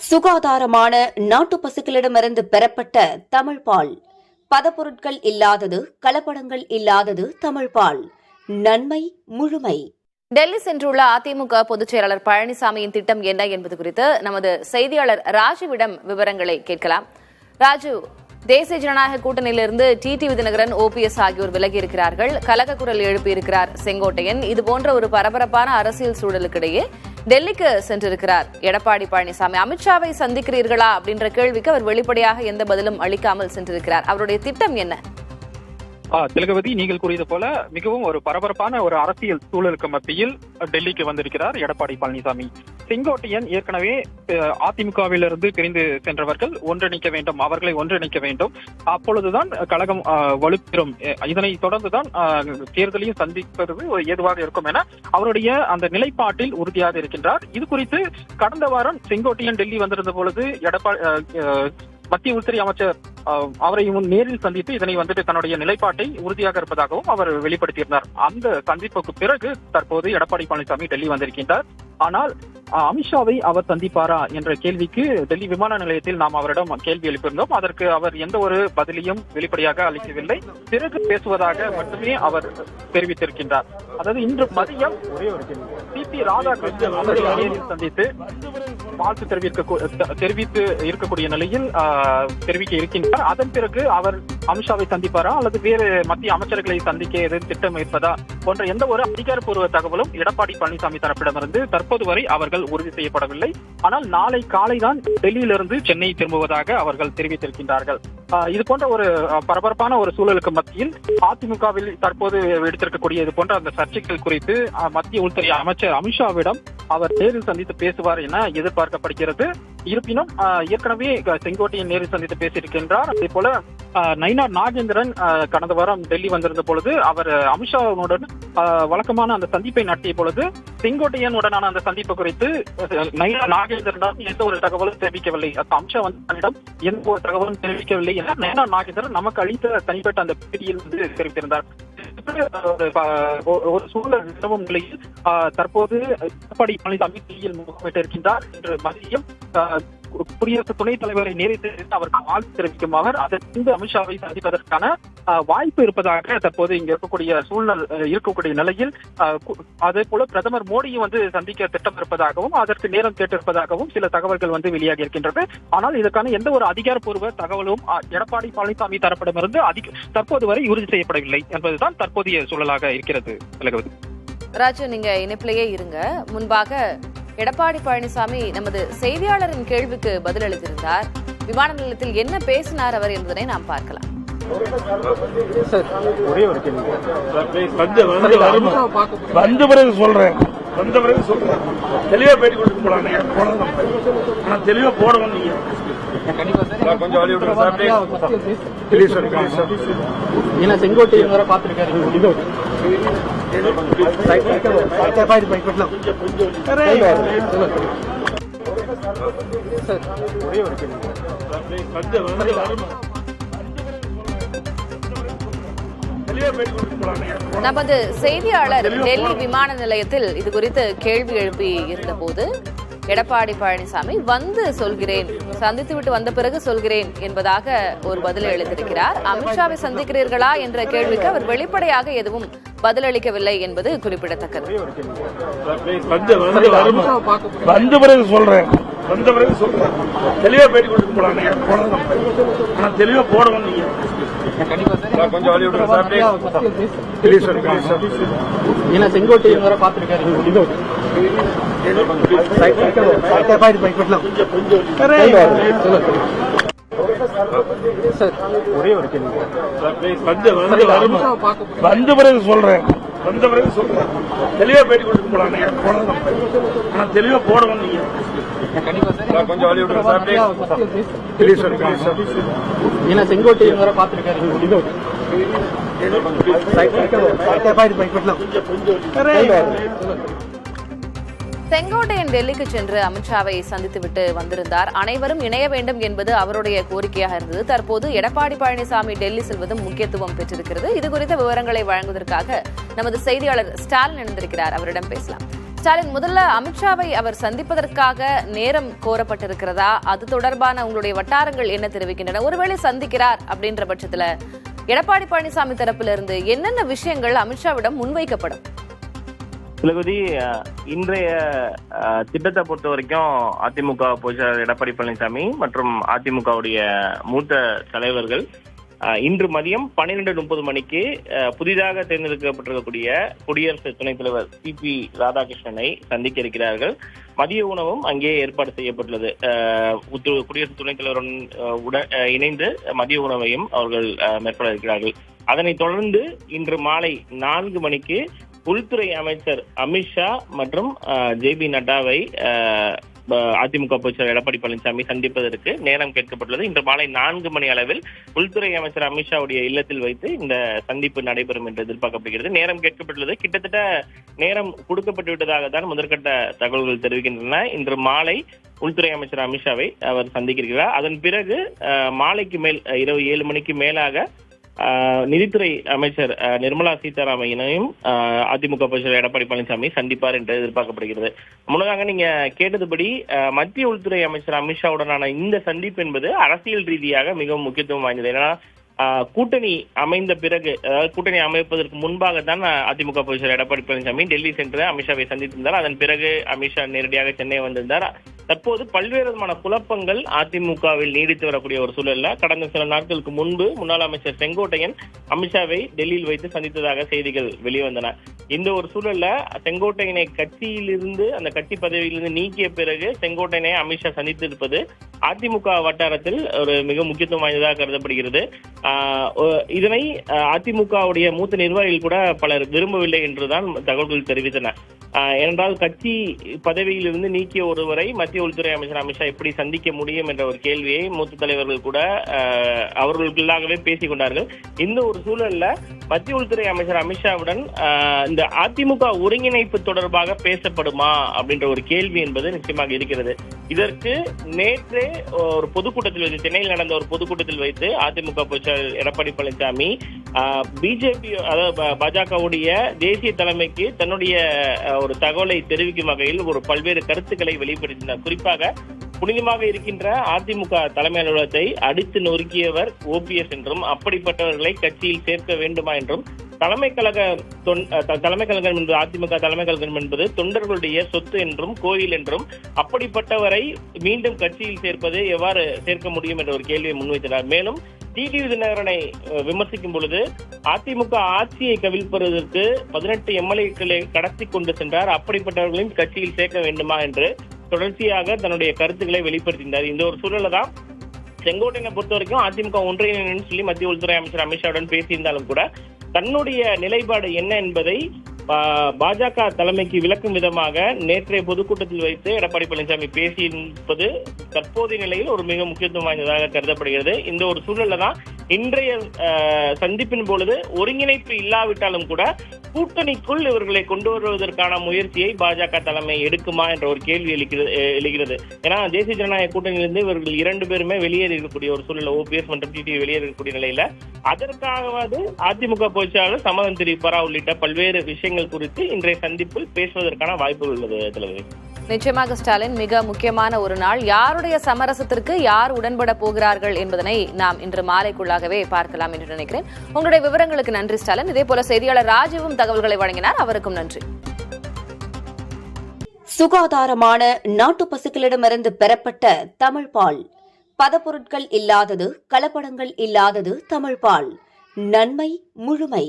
சுகாதாரமான நாட்டு பசுக்களிடமிருந்து பெறப்பட்ட தமிழ் பால். பதப்பொருட்கள் இல்லாதது, கலப்படங்கள் இல்லாதது தமிழ் பால். நன்மை முழுமை. டெல்லி சென்றுள்ள அதிமுக பொதுச் செயலாளர் பழனிசாமியின் திட்டம் என்ன என்பது குறித்து நமது செய்தியாளர் ராஜுவிடம் விவரங்களை கேட்கலாம். ராஜு, தேசிய ஜனநாயக கூட்டணியிலிருந்து டிடிவி தினகரன், ஓபிஎஸ் ஆகியோர் விலகி இருக்கிறார்கள். கலக குரல் எழுப்பியிருக்கிறார் செங்கோட்டையன். இதுபோன்ற ஒரு பரபரப்பான அரசியல் சூழலுக்கிடையே டெல்லிக்கு சென்றிருக்கிறார் எடப்பாடி பழனிசாமி. அமித்ஷாவை சந்திக்கிறீர்களா அப்படின்ற கேள்விக்கு அவர் வெளிப்படையாக எந்த பதிலும் அளிக்காமல் சென்றிருக்கிறார். அவருடைய திட்டம் என்ன? திலகவதி, நீங்கள் கூறியது போல மிகவும் ஒரு பரபரப்பான ஒரு அரசியல் சூழலுக்கு மத்தியில் டெல்லிக்கு வந்திருக்கிறார் எடப்பாடி பழனிசாமி. செங்கோட்டையன் ஏற்கனவே அதிமுகவிலிருந்து பிரிந்து சென்றவர்கள் ஒன்றிணைக்க வேண்டும், அவர்களை ஒன்றிணைக்க வேண்டும், அப்பொழுதுதான் கழகம் வலுப்பெறும், இதனை தொடர்ந்துதான் தேர்தலையும் சந்திப்பது ஏதுவாக இருக்கும் என அவருடைய அந்த நிலைப்பாட்டில் உறுதியாக இருக்கின்றார். இது குறித்து கடந்த வாரம் செங்கோட்டையன் டெல்லி வந்திருந்த பொழுது மத்திய உள்துறை அமைச்சர் அவரை நேரில் சந்தித்து இதனை தன்னுடைய நிலைப்பாட்டை உறுதியாக இருப்பதாகவும் அவர் வெளிப்படுத்தியிருந்தார். அந்த சந்திப்புக்கு பிறகு தற்போது எடப்பாடி பழனிசாமி டெல்லி வந்திருக்கின்றார். ஆனால் அமித்ஷாவை அவர் சந்திப்பாரா என்ற கேள்விக்கு டெல்லி விமான நிலையத்தில் நாம் அவரிடம் கேள்வி எழுப்பியிருந்தோம். அதற்கு அவர் எந்த ஒரு பதிலையும் வெளிப்படையாக அளிக்கவில்லை. பிறகு பேசுவதாக மட்டுமே அவர் தெரிவித்திருக்கின்றார். அதாவது இன்று மதியம் சிபி ராதாகிருஷ்ணன் அவரை நேரில் சந்தித்து வாழ்த்து தெரிவித்து இருக்கக்கூடிய நிலையில் தெரிவிக்க இருக்கின்றார். அதன் பிறகு அவர் அமித்ஷாவை சந்திப்பாரா அல்லது வேறு மத்திய அமைச்சர்களை சந்திக்க எதுவும் திட்டம் இருப்பதா போன்ற எந்த ஒரு அதிகாரப்பூர்வ தகவலும் எடப்பாடி பழனிசாமி தரப்பிடமிருந்து தற்போது வரை அவர்கள் உறுதி செய்யப்படவில்லை. ஆனால் நாளை காலைதான் டெல்லியிலிருந்து சென்னை திரும்புவதாக அவர்கள் தெரிவித்திருக்கின்றார்கள். இது போன்ற ஒரு பரபரப்பான ஒரு சூழலுக்கு மத்தியில் அதிமுகவில் தற்போது எடுத்திருக்கக்கூடிய இது போன்ற அந்த சர்ச்சைகள் குறித்து மத்திய உள்துறை அமைச்சர் அமித்ஷாவிடம் அவர் நேரில் சந்தித்து பேசுவார் என எதிர்பார்க்கப்படுகிறது. இருப்பினும் ஏற்கனவே செங்கோட்டையன் நேரில் சந்தித்து பேசியிருக்கின்றார். அதே போல நயினார் நாகேந்திரன் கடந்த வாரம் டெல்லி வந்திருந்த பொழுது அவர் அமித்ஷாவுடன் வழக்கமான அந்த சந்திப்பை நடத்திய பொழுது செங்கோட்டையனுடனான அந்த சந்திப்பு குறித்து நயினார் நாகேந்திரன் எந்த ஒரு தகவலும் தெரிவிக்கவில்லை. அமித்ஷா தன்னிடம் எந்த ஒரு தகவலும் தெரிவிக்கவில்லை என நயினார் நாகேந்திரன் நமக்கு அளித்த தனிப்பட்ட அந்த பேட்டியில் தெரிவித்திருந்தார். ஒரு சூழல் நிலவும் நிலையில் தற்போது எடப்பாடி பழனிசாமி டெல்லியில் முகமிட்டிருக்கின்றார். இன்று மதியம் குடியரசு துணைத் தலைவரை நேரில் அவருக்கு வாழ்த்து தெரிவிக்கும் அவர் அதற்கு அமித்ஷாவை சந்திப்பதற்கான வாய்ப்பு இருப்பதாக தற்போது இங்க இருக்கக்கூடிய சூழ்நிலை இருக்கக்கூடிய நிலையில் அதே போல பிரதமர் மோடியை சந்திக்க திட்டம் இருப்பதாகவும் அதற்கு நேரம் கேட்டிருப்பதாகவும் சில தகவல்கள் வெளியாகி இருக்கின்றது. ஆனால் இதற்கான எந்த ஒரு அதிகாரப்பூர்வ தகவலும் எடப்பாடி பழனிசாமி தரப்பிடமிருந்து தற்போது வரை உறுதி செய்யப்படவில்லை என்பதுதான் தற்போதைய சூழலாக இருக்கிறது. ராஜு, நீங்க இணைப்பிலேயே இருங்க. முன்பாக எடப்பாடி பழனிசாமி நமது செய்தியாளரின் கேள்விக்கு பதிலளித்திருந்தார். விமான நிலையத்தில் என்ன பேசினார் அவர் என்பதனை நாம் பார்க்கலாம். வந்த பிறகு சொல்றேன் தெளிவா பேட்டி கொடுத்து போலாம். ஆனா தெளிவா போடணும். நீங்க ஏன்னா செங்கோட்டையன் வர பாத்துருக்காரு. நமது செய்தியாளர் டெல்லி விமான நிலையத்தில் இது குறித்து கேள்வி எழுப்பி இருந்தபோது எடப்பாடி பழனிசாமி சொல்கிறேன், சந்தித்துவிட்டு வந்த பிறகு சொல்கிறேன் என்பதாக ஒரு பதிலை அளித்திருக்கிறார். அமித்ஷாவை சந்திக்கிறீர்களா என்ற கேள்விக்கு அவர் வெளிப்படையாக எதுவும் பதிலளிக்கவில்லை என்பது குறிப்பிடத்தக்கது. வந்த பிறகு சொல்றேன் தெளிவா பேட்டி கொடுத்து போலாம். ஆனா தெளிவா போடணும். நீங்க ஏன்னா செங்கோட்டையன் வர பாத்துருக்காரு. வந்த பிறகு சொல்றேன் தெளிவா பேட்டி கொடுத்து போலாம். ஆனா தெளிவா போடணும். நீங்க ஏன்னா செங்கோட்டையன் வர பாத்துருக்காரு. செங்கோட்டையன் டெல்லிக்கு சென்று அமித்ஷாவை சந்தித்துவிட்டு வந்திருந்தார். அனைவரும் இணைய வேண்டும் என்பது அவருடைய கோரிக்கையாக இருந்தது. தற்போது எடப்பாடி பழனிசாமி டெல்லி செல்வதும் முக்கியத்துவம் பெற்றிருக்கிறது. இது குறித்த விவரங்களை வழங்குவதற்காக நமது செய்தியாளர் ஸ்டாலின் இணைந்திருக்கிறார். அவரிடம் பேசலாம். ஸ்டாலின், முதல்ல அமித்ஷாவை அவர் சந்திப்பதற்காக நேரம் கோரப்பட்டிருக்கிறதா? அது தொடர்பான உங்களுடைய வட்டாரங்கள் என்ன தெரிவிக்கின்றன? ஒருவேளை சந்திக்கிறார் அப்படின்ற பட்சத்துல எடப்பாடி பழனிசாமி தரப்பிலிருந்து என்னென்ன விஷயங்கள் அமித்ஷாவிடம் முன்வைக்கப்படும்? திலகவதி, இன்றைய திட்டத்தை பொறுத்த வரைக்கும் அதிமுக பொதுச்செயலாளர் எடப்பாடி பழனிசாமி மற்றும் அதிமுகவுடைய மூத்த தலைவர்கள் இன்று மதியம் 12:30 மணிக்கு புதிதாக தேர்ந்தெடுக்கப்பட்டிருக்கக்கூடிய குடியரசு துணைத் தலைவர் CP ராதாகிருஷ்ணனை சந்திக்க இருக்கிறார்கள். மதிய உணவும் அங்கே ஏற்பாடு செய்யப்பட்டுள்ளது. குடியரசு துணைத் தலைவருடன் இணைந்து மதிய உணவையும் அவர்கள் மேற்கொள்ள இருக்கிறார்கள். அதனைத் தொடர்ந்து இன்று மாலை 4 மணிக்கு உள்துறை அமைச்சர் அமித்ஷா மற்றும் JB நட்டாவை அதிமுக பொதுச்செயலாளர் எடப்பாடி பழனிசாமி சந்திப்பதற்கு நேரம் கேட்கப்பட்டுள்ளது. இன்று மாலை 4 மணி அளவில் உள்துறை அமைச்சர் அமித்ஷாவுடைய இல்லத்தில் வைத்து இந்த சந்திப்பு நடைபெறும் என்று எதிர்பார்க்கப்படுகிறது. நேரம் கேட்கப்பட்டுள்ளது. கிட்டத்தட்ட நேரம் கொடுக்கப்பட்டு விட்டதாக தான் முதற்கட்ட தகவல்கள் தெரிவிக்கின்றன. இன்று மாலை உள்துறை அமைச்சர் அமித்ஷாவை அவர் சந்திக்கிறார். அதன் பிறகு மாலைக்கு மேல் இரவு 7 மணிக்கு மேலாக நிதித்துறை அமைச்சர் நிர்மலா சீதாராமனையும் அதிமுக பொதுச்செயலாளர் எடப்பாடி பழனிசாமி சந்திப்பார் என்று எதிர்பார்க்கப்படுகிறது. முன்னதாக நீங்க கேட்டதுபடி மத்திய உள்துறை அமைச்சர் அமித்ஷாவுடனான இந்த சந்திப்பு என்பது அரசியல் ரீதியாக மிகவும் முக்கியத்துவம் வாய்ந்தது. ஏன்னா கூட்டணி அமைந்த பிறகு, அதாவது கூட்டணி அமைப்பதற்கு முன்பாக தான் அதிமுக பொதுச்செயலாளர் எடப்பாடி பழனிசாமி டெல்லி சென்று அமித்ஷாவை சந்தித்திருந்தார். அதன் பிறகு அமித்ஷா நேரடியாக சென்னை வந்திருந்தார். தற்போது பல்வேறு விதமான குழப்பங்கள் அதிமுகவில் நீடித்து வரக்கூடிய ஒரு சூழல்ல கடந்த சில நாட்களுக்கு முன்பு முன்னாள் அமைச்சர் செங்கோட்டையன் அமித்ஷாவை டெல்லியில் வைத்து சந்தித்ததாக செய்திகள் வெளிவந்தன. இந்த ஒரு சூழல்ல செங்கோட்டையனை கட்சியிலிருந்து, அந்த கட்சி பதவியிலிருந்து நீக்கிய பிறகு செங்கோட்டையனை அமித்ஷா சந்தித்திருப்பது அதிமுக வட்டாரத்தில் ஒரு மிக முக்கியத்துவம் வாய்ந்ததாக கருதப்படுகிறது. இதனை அதிமுகவுடைய மூத்த நிர்வாகிகள் கூட பலர் விரும்பவில்லை என்றுதான் தகவல்கள் தெரிவித்தன. ஏனென்றால் கட்சி பதவியிலிருந்து நீக்கிய ஒருவரை மத்திய உள்துறை அமைச்சர் அமித்ஷா எப்படி சந்திக்க முடியும் என்ற ஒரு கேள்வியை மூத்த தலைவர்கள் கூட அவர்களுக்குள்ளாகவே பேசிக் கொண்டார்கள். இந்த ஒரு சூழல்ல மத்திய உள்துறை அமைச்சர் அமித்ஷாவுடன் இந்த அதிமுக ஒருங்கிணைப்பு தொடர்பாக பேசப்படுமா அப்படின்ற ஒரு கேள்வி என்பது நிச்சயமாக இருக்கிறது. இதற்கு நேற்றே ஒரு பொதுக்கூட்டத்தில் வைத்து, சென்னையில் நடந்த ஒரு பொதுக்கூட்டத்தில் வைத்து அதிமுக பொதுச்செயலாளர் எடப்பாடி பழனிசாமி பிஜேபி, அதாவது பாஜகவுடைய தேசிய தலைமைக்கு தன்னுடைய ஒரு தகவலை தெரிவிக்கும் வகையில் ஒரு பல்வேறு கருத்துக்களை வெளிப்படுத்தினார். குறிப்பாக புனிதமாக இருக்கின்ற அதிமுக தலைமை அலுவலகத்தை அடித்து நொறுக்கியவர் OPS என்றும், அப்படிப்பட்டவர்களை கட்சியில் சேர்க்க வேண்டுமா என்றும், தலைமை கழகம் என்பது அதிமுக தலைமை கழகம் என்பது தொண்டர்களுடைய சொத்து என்றும் கோயில் என்றும், அப்படிப்பட்டவரை மீண்டும் கட்சியில் சேர்ப்பது எவ்வாறு சேர்க்க முடியும் என்ற ஒரு கேள்வியை முன்வைத்தார். மேலும் டிடிவி தினகரனை விமர்சிக்கும் பொழுது அதிமுக ஆட்சியை கவிழ்ப்பதற்கு 18 MLA-க்களை கடத்தி கொண்டு சென்றார், அப்படிப்பட்டவர்களையும் கட்சியில் சேர்க்க வேண்டுமா என்று தொடர்ச்சியாக தன்னுடைய கருத்துக்களை வெளிப்படுத்தினார். இந்த ஒரு சூழலை தான் செங்கோட்டையனை பொறுத்த வரைக்கும் அதிமுக ஒன்றிணைன்னு சொல்லி மத்திய உள்துறை அமைச்சர் அமித்ஷாவுடன் பேசியிருந்தாலும் கூட தன்னுடைய நிலைப்பாடு என்ன என்பதை பாஜக தலைமைக்கு விளக்கும் விதமாக நேற்றைய பொதுக்கூட்டத்தில் வைத்து எடப்பாடி பழனிசாமி பேசியிருப்பது தற்போதைய நிலையில் ஒரு மிக முக்கியத்துவம் வாய்ந்ததாக கருதப்படுகிறது. இந்த ஒரு சூழல்ல தான் இன்றைய சந்திப்பின் பொழுது ஒருங்கிணைப்பு இல்லாவிட்டாலும் கூட கூட்டணிக்குள் இவர்களை கொண்டு வருவதற்கான முயற்சியை பாஜக தலைமை எடுக்குமா என்ற ஒரு கேள்வி எழுகிறது. ஏன்னா தேசிய ஜனநாயக கூட்டணியிலிருந்து இவர்கள் 2 பேருமே வெளியேறி இருக்கக்கூடிய ஒரு சூழல், OPS மற்றும் டிடிவி வெளியேறி இருக்கக்கூடிய நிலையில அதற்காகவாது அதிமுக பொதுச்செயலாளர் சம்மதம் தெரிவிப்பாரா உள்ளிட்ட பல்வேறு விஷயங்கள் குறித்து இன்றைய சந்திப்பில் பேசுவதற்கான வாய்ப்புகள் உள்ளது. தலைவர், நிச்சயமாக ஸ்டாலின், மிக முக்கியமான ஒரு நாள். யாருடைய சமரசத்திற்கு யார் உடன்பட போகிறார்கள் என்பதனை நாம் இன்று மாலைக்குள்ளாகவே பார்க்கலாம் என்று நினைக்கிறேன். உங்களுடைய விவரங்களுக்கு நன்றி ஸ்டாலின். இதே போல செய்தியாளர் ராஜீவும் தகவல்களை வழங்கினார், அவருக்கும் நன்றி. சுகாதாரமான நாட்டு பசுக்களிடமிருந்து பெறப்பட்ட தமிழ் பால், பதப்பொருட்கள் இல்லாதது, கலப்படங்கள் இல்லாதது தமிழ் பால், நன்மை முழுமை.